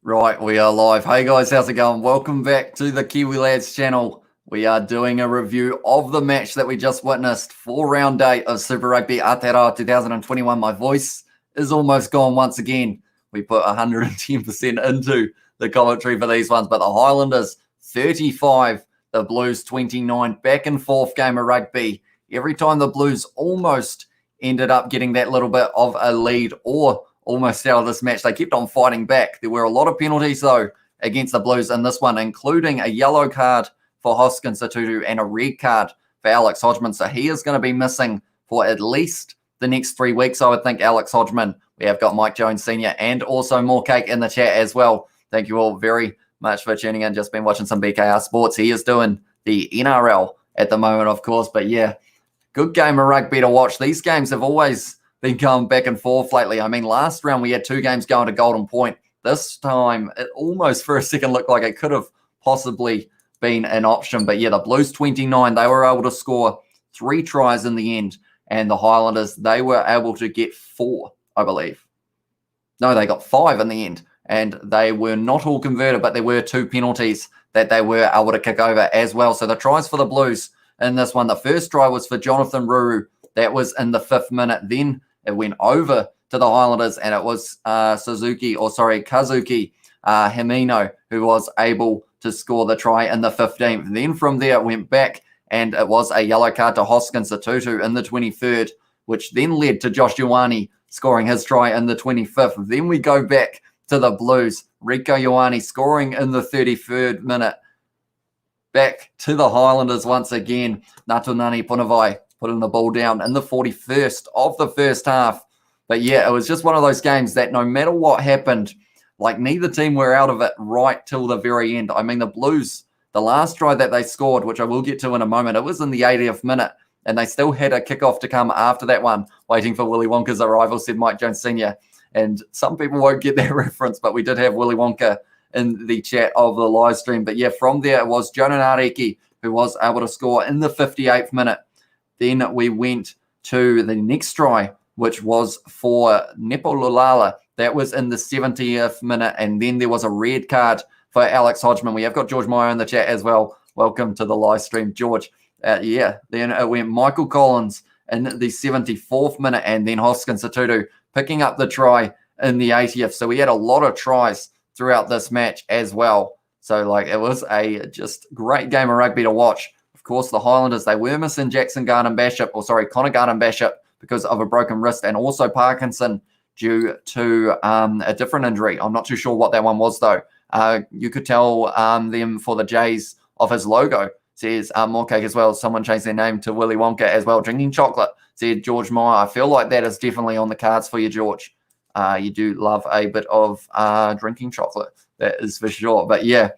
Right, we are live. Hey guys, how's it going? Welcome back to the Kiwi Lads channel. We are doing a review of the match that we just witnessed for round 8 of Super Rugby Aotearoa 2021. My voice is almost gone once again. We put 110% into the commentary for these ones, but the Highlanders 35, the Blues 29, back and forth game of rugby. Every time the Blues almost ended up getting that little bit of a lead or almost out of this match, they kept on fighting back. There were a lot of penalties, though, against the Blues in this one, including a yellow card for Hoskins Satutu and a red card for Alex Hodgman. So he is going to be missing for at least the next 3 weeks, I would think, Alex Hodgman. We have got Mike Jones Sr. and also more cake in the chat as well. Thank you all very much for tuning in. Just been watching some BKR Sports. He is doing the NRL at the moment, of course. But yeah, good game of rugby to watch. These games have always been going back and forth lately. I mean, last round we had 2 games going to Golden Point. This time, it almost for a second looked like it could have possibly been an option. But yeah, the Blues 29, they were able to score 3 tries in the end. And the Highlanders, they were able to get 4, I believe. No, they got 5 in the end. And they were not all converted, but there were 2 penalties that they were able to kick over as well. So the tries for the Blues in this one, the first try was for Jonathan Ruru. That was in the 5th minute. Then it went over to the Highlanders, and it was Kazuki Himino who was able to score the try in the 15th. Then from there it went back, and it was a yellow card to Hoskins Satutu in the 23rd, which then led to Josh Ioane scoring his try in the 25th. Then we go back to the Blues. Rieko Ioane scoring in the 33rd minute. Back to the Highlanders once again. Natunani Punavai putting the ball down in the 41st of the first half. But yeah, it was just one of those games that no matter what happened, like neither team were out of it right till the very end. I mean, the Blues, the last try that they scored, which I will get to in a moment, it was in the 80th minute, and they still had a kickoff to come after that one, waiting for Willy Wonka's arrival, said Mike Jones Sr. And some people won't get that reference, but we did have Willy Wonka in the chat of the live stream. But yeah, from there it was Jonah Nareki who was able to score in the 58th minute. Then we went to the next try, which was for Nepo Lulala. That was in the 70th minute. And then there was a red card for Alex Hodgman. We have got George Meyer in the chat as well. Welcome to the live stream, George. Yeah, then it went Michael Collins in the 74th minute, and then Hoskins Satutu picking up the try in the 80th. So we had a lot of tries throughout this match as well. So like it was a just great game of rugby to watch. Of course, the Highlanders, they were missing Connor Garden-Bachop because of a broken wrist, and also Parkinson due to a different injury. I'm not too sure what that one was, though. You could tell them for the J's of his logo. Says more cake as well. Someone changed their name to Willy Wonka as well. Drinking chocolate, said George Meyer. I feel like that is definitely on the cards for you, George. You do love a bit of drinking chocolate. That is for sure. But yeah,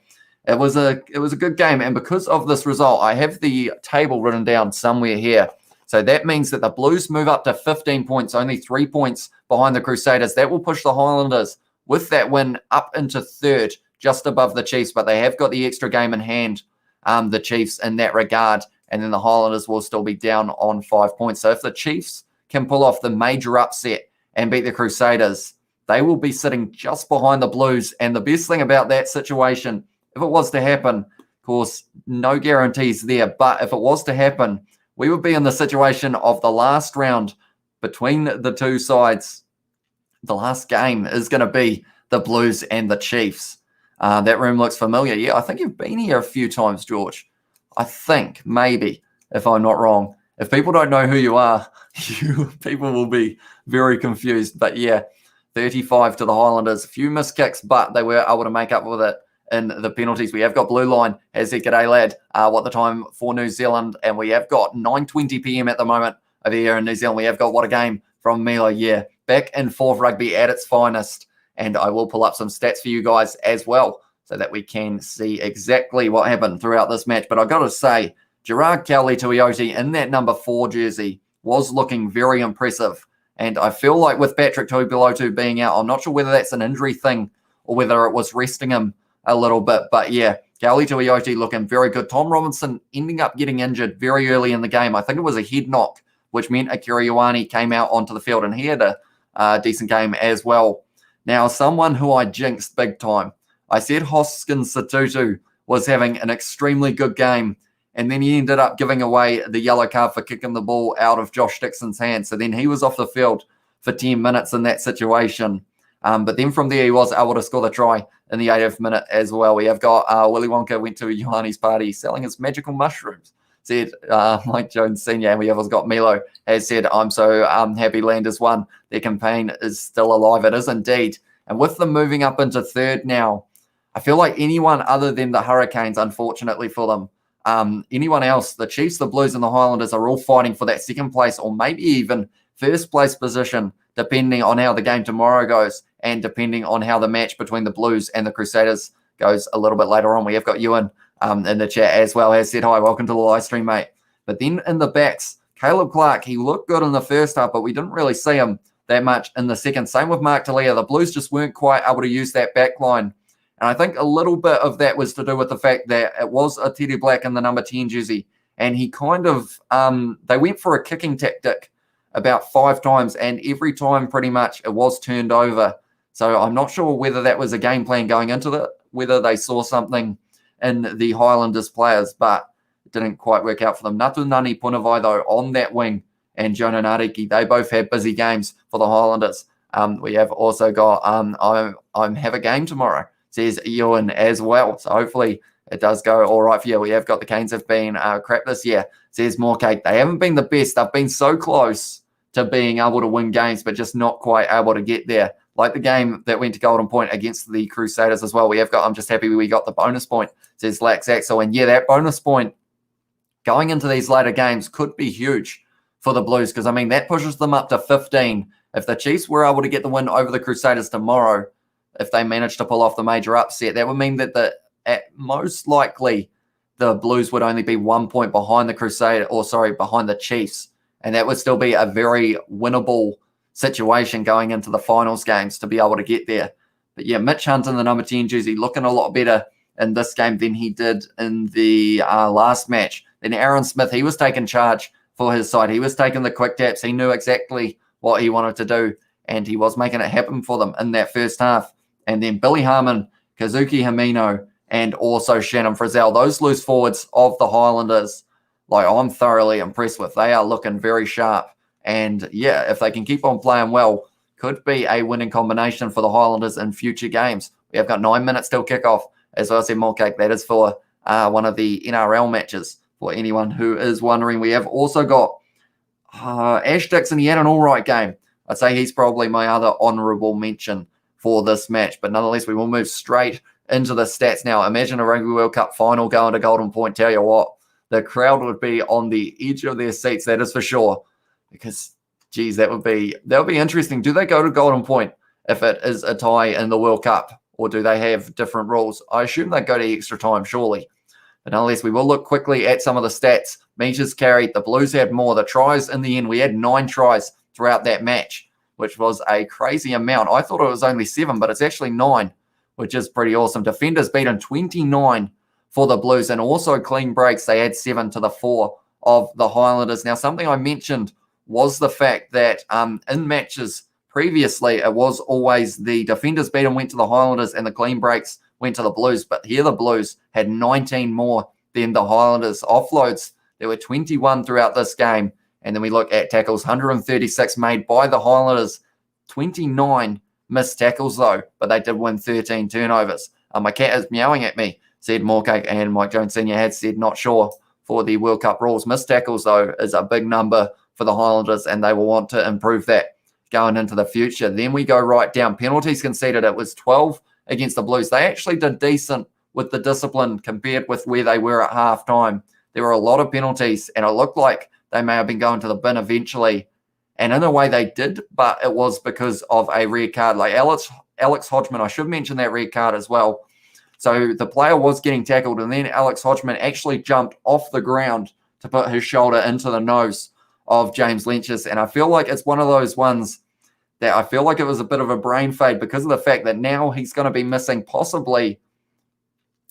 it was a good game, and because of this result, I have the table written down somewhere here. So that means that the Blues move up to 15 points, only 3 points behind the Crusaders. That will push the Highlanders with that win up into 3rd, just above the Chiefs, but they have got the extra game in hand, the Chiefs, in that regard, and then the Highlanders will still be down on 5 points. So if the Chiefs can pull off the major upset and beat the Crusaders, they will be sitting just behind the Blues. And the best thing about that situation, if it was to happen, of course, no guarantees there, but if it was to happen, we would be in the situation of the last round between the two sides. The last game is going to be the Blues and the Chiefs. That room looks familiar. Yeah, I think you've been here a few times, George. I think, maybe, if I'm not wrong. If people don't know who you are, people will be very confused. But yeah, 35 to the Highlanders. A few missed kicks, but they were able to make up with it in the penalties. We have got Blue Line, has said, g'day lad, what the time for New Zealand, and we have got 9:20 p.m. at the moment over here in New Zealand. We have got what a game from Mila. Yeah, back and forth rugby at its finest, and I will pull up some stats for you guys as well so that we can see exactly what happened throughout this match. But I've got to say, Gerard Cowley-Tuioti in that number 4 jersey was looking very impressive, and I feel like with Patrick Tuipulotu being out, I'm not sure whether that's an injury thing or whether it was resting him a little bit. But yeah, Cowley-Tuioti looking very good. Tom Robinson ending up getting injured very early in the game. I think it was a head knock, which meant Akira Ioane came out onto the field, and he had a decent game as well. Now, someone who I jinxed big time. I said Hoskins Satutu was having an extremely good game, and then he ended up giving away the yellow card for kicking the ball out of Josh Dixon's hand. So then he was off the field for 10 minutes in that situation. But then from there, he was able to score the try in the 80th minute as well. We have got Willy Wonka went to Ioanni's party selling his magical mushrooms, said Mike Jones Sr. And we have got Milo has said, I'm so happy Landers won. Their campaign is still alive. It is indeed. And with them moving up into third now, I feel like anyone other than the Hurricanes, unfortunately for them, anyone else, the Chiefs, the Blues, and the Highlanders are all fighting for that second place or maybe even first place position, depending on how the game tomorrow goes and depending on how the match between the Blues and the Crusaders goes a little bit later on. We have got Ewan in the chat as well, has said, hi, welcome to the live stream, mate. But then in the backs, Caleb Clark, he looked good in the first half, but we didn't really see him that much in the second. Same with Mark Talia. The Blues just weren't quite able to use that back line. And I think a little bit of that was to do with the fact that it was a Teddy Black in the number 10 jersey. And he kind of, they went for a kicking tactic about 5 times, and every time pretty much it was turned over. So I'm not sure whether that was a game plan going into it, whether they saw something in the Highlanders players, but it didn't quite work out for them. Natunani Punavai, though, on that wing, and Jonah Nariki, they both had busy games for the Highlanders. We have also got I have a game tomorrow, says Ewan as well. So hopefully it does go all right for you. We have got the Canes have been crap this year, says Morecake. They haven't been the best. They've been so close to being able to win games, but just not quite able to get there. Like the game that went to Golden Point against the Crusaders as well. We have got, I'm just happy we got the bonus point, says Lax Axel. And yeah, that bonus point going into these later games could be huge for the Blues, because I mean, that pushes them up to 15. If the Chiefs were able to get the win over the Crusaders tomorrow, if they managed to pull off the major upset, that would mean that at most likely the Blues would only be 1 point behind the behind the Chiefs. And that would still be a very winnable situation going into the finals games to be able to get there. But yeah, Mitch Hunt in the number 10 jersey looking a lot better in this game than he did in the last match. Then Aaron Smith, he was taking charge for his side. He was taking the quick taps. He knew exactly what he wanted to do, and he was making it happen for them in that first half. And then Billy Harmon, Kazuki Hamino, and also Shannon Frizzell, those loose forwards of the Highlanders, like I'm thoroughly impressed with. They are looking very sharp. And yeah, if they can keep on playing well, could be a winning combination for the Highlanders in future games. We have got 9 minutes till kickoff. As I said, Morecake, that is for one of the NRL matches. For anyone who is wondering, we have also got Ash Dixon. He had an all right game. I'd say he's probably my other honourable mention for this match. But nonetheless, we will move straight into the stats now. Imagine a Rugby World Cup final going to Golden Point. Tell you what, the crowd would be on the edge of their seats, that is for sure. Because, geez, that would be interesting. Do they go to Golden Point if it is a tie in the World Cup, or do they have different rules? I assume they go to extra time, surely. But nonetheless, we will look quickly at some of the stats. Meters carried, the Blues had more. The tries in the end, we had 9 tries throughout that match, which was a crazy amount. I thought it was only 7, but it's actually 9, which is pretty awesome. Defenders beaten 29 for the Blues, and also clean breaks. They had 7 to the 4 of the Highlanders. Now, something I mentioned was the fact that in matches previously, it was always the defenders beat and went to the Highlanders and the clean breaks went to the Blues. But here the Blues had 19 more than the Highlanders. Offloads, there were 21 throughout this game. And then we look at tackles, 136 made by the Highlanders, 29 missed tackles though, but they did win 13 turnovers. My cat is meowing at me, said Morecake, and Mike Jones Sr. had said not sure for the World Cup rules. Missed tackles though is a big number for the Highlanders, and they will want to improve that going into the future. Then we go right down. Penalties conceded, it was 12 against the Blues. They actually did decent with the discipline compared with where they were at halftime. There were a lot of penalties, and it looked like they may have been going to the bin eventually. And in a way they did, but it was because of a red card. Like Alex Hodgman, I should mention that red card as well. So the player was getting tackled, and then Alex Hodgman actually jumped off the ground to put his shoulder into the nose of James Lynch's. And I feel like it's one of those ones that I feel like it was a bit of a brain fade because of the fact that now he's going to be missing possibly,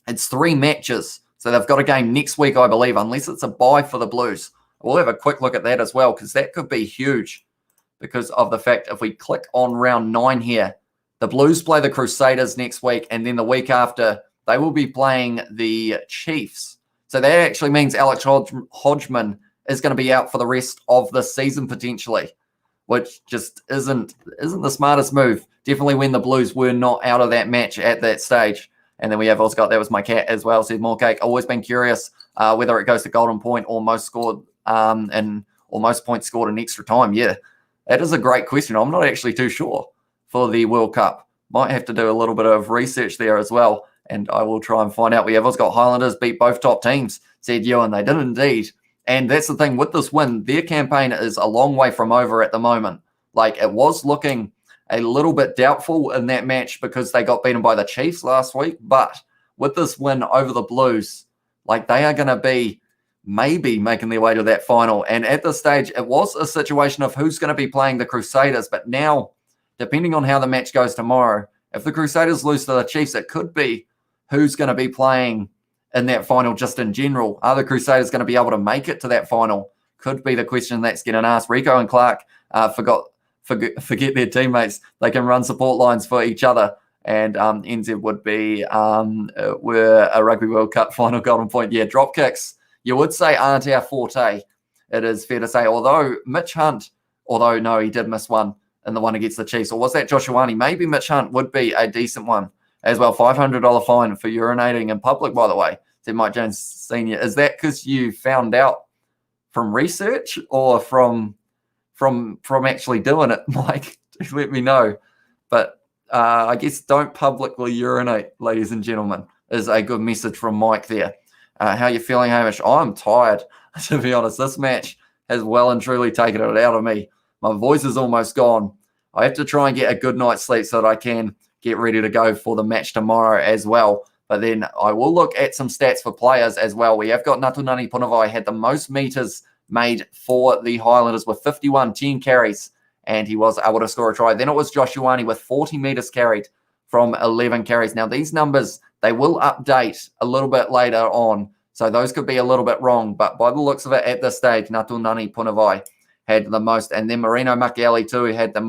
it's 3 matches. So they've got a game next week, I believe, unless it's a bye for the Blues. We'll have a quick look at that as well, because that could be huge because of the fact if we click on round 9 here, The Blues play the Crusaders next week, and then the week after, they will be playing the Chiefs. So that actually means Alex Hodgman is going to be out for the rest of the season potentially, which just isn't the smartest move. Definitely when the Blues were not out of that match at that stage. And then we have also got, that was my cat as well, said more cake. Always been curious whether it goes to golden point or most scored or most points scored in extra time. Yeah, that is a great question. I'm not actually too sure for the World Cup. Might have to do a little bit of research there as well, and I will try and find out. We have also got Highlanders beat both top teams, said Ewan. They did indeed. And that's the thing with this win, their campaign is a long way from over at the moment. Like, it was looking a little bit doubtful in that match because they got beaten by the Chiefs last week. But with this win over the Blues, like, they are going to be maybe making their way to that final. And at this stage, it was a situation of who's going to be playing the Crusaders. But now, depending on how the match goes tomorrow, if the Crusaders lose to the Chiefs, it could be who's going to be playing in that final just in general. Are the Crusaders going to be able to make it to that final? Could be the question that's getting asked. Rico and Clark forget their teammates. They can run support lines for each other. And NZ would be were a Rugby World Cup final golden point. Yeah, drop kicks, you would say, aren't our forte. It is fair to say. Although no, he did miss one in the one against the Chiefs. Or was that Josh Ioane? Maybe Mitch Hunt would be a decent one as well. $500 fine for urinating in public, by the way, said Mike Jones Sr. Is that because you found out from research or from actually doing it, Mike? Let me know. But I guess don't publicly urinate, ladies and gentlemen, is a good message from Mike there. How you feeling, Hamish? I'm tired, to be honest. This match has well and truly taken it out of me. My voice is almost gone. I have to try and get a good night's sleep so that I can get ready to go for the match tomorrow as well. But then I will look at some stats for players as well. We have got Natunani Punavai had the most meters made for the Highlanders with 51, 10 carries, and he was able to score a try. Then it was Josh Ioane with 40 meters carried from 11 carries. Now, these numbers, they will update a little bit later on, so those could be a little bit wrong. But by the looks of it at this stage, Natunani Punavai had the most, and then Marino Makaele had the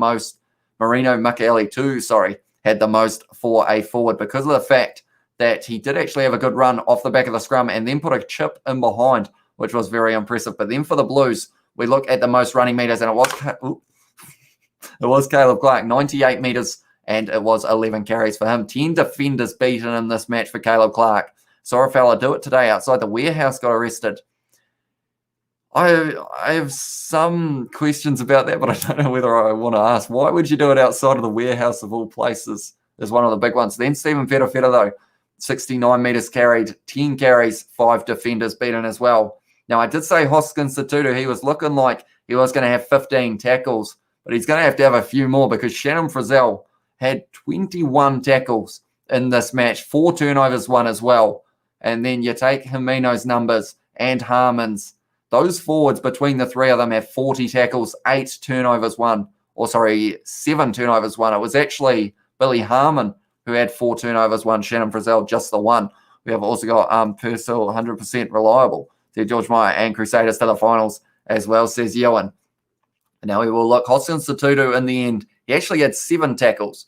most for a forward because of the fact that he did actually have a good run off the back of the scrum and then put a chip in behind, which was very impressive. But then for the Blues, we look at the most running meters, and it was Caleb Clark, 98 meters, and it was 11 carries for him. 10 defenders beaten in this match for Caleb Clark. Saw a fella do it today outside the warehouse, got arrested. I have some questions about that, but I don't know whether I want to ask. Why would you do it outside of the warehouse of all places? Is one of the big ones. Then Stephen Feta, though, 69 meters carried, 10 carries, 5 defenders beaten as well. Now, I did say Hoskins Satutu, he was looking like he was going to have 15 tackles, but he's going to have a few more because Shannon Frizzell had 21 tackles in this match, 4 turnovers, 1 as well. And then you take Himeno's numbers and Harmon's. Those forwards between the three of them have 40 tackles, 8 turnovers, 1. 7 turnovers, 1. It was actually Billy Harmon who had 4 turnovers, 1. Shannon Frizzell, just the 1. We have also got Purcell, 100% reliable. Said George Meyer, and Crusaders to the finals as well, says Ewan. Now we will look. Hoskins Satutu in the end, he actually had 7 tackles.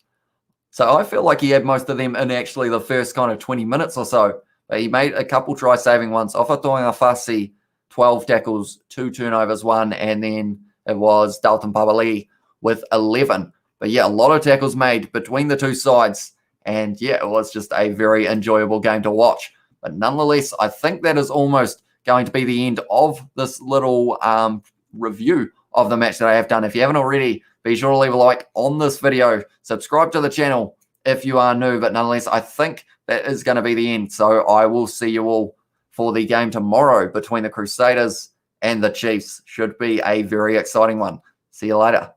So I feel like he had most of them in actually the first kind of 20 minutes or so. But he made a couple try-saving ones. Ofatoinga Fasi, 12 tackles, 2 turnovers, 1, and then it was Dalton Pabali with 11. But yeah, a lot of tackles made between the two sides. And yeah, it was just a very enjoyable game to watch. But nonetheless, I think that is almost going to be the end of this little review of the match that I have done. If you haven't already, be sure to leave a like on this video. Subscribe to the channel if you are new. But nonetheless, I think that is going to be the end. So I will see you all for the game tomorrow between the Crusaders and the Chiefs. Should be a very exciting one. See you later.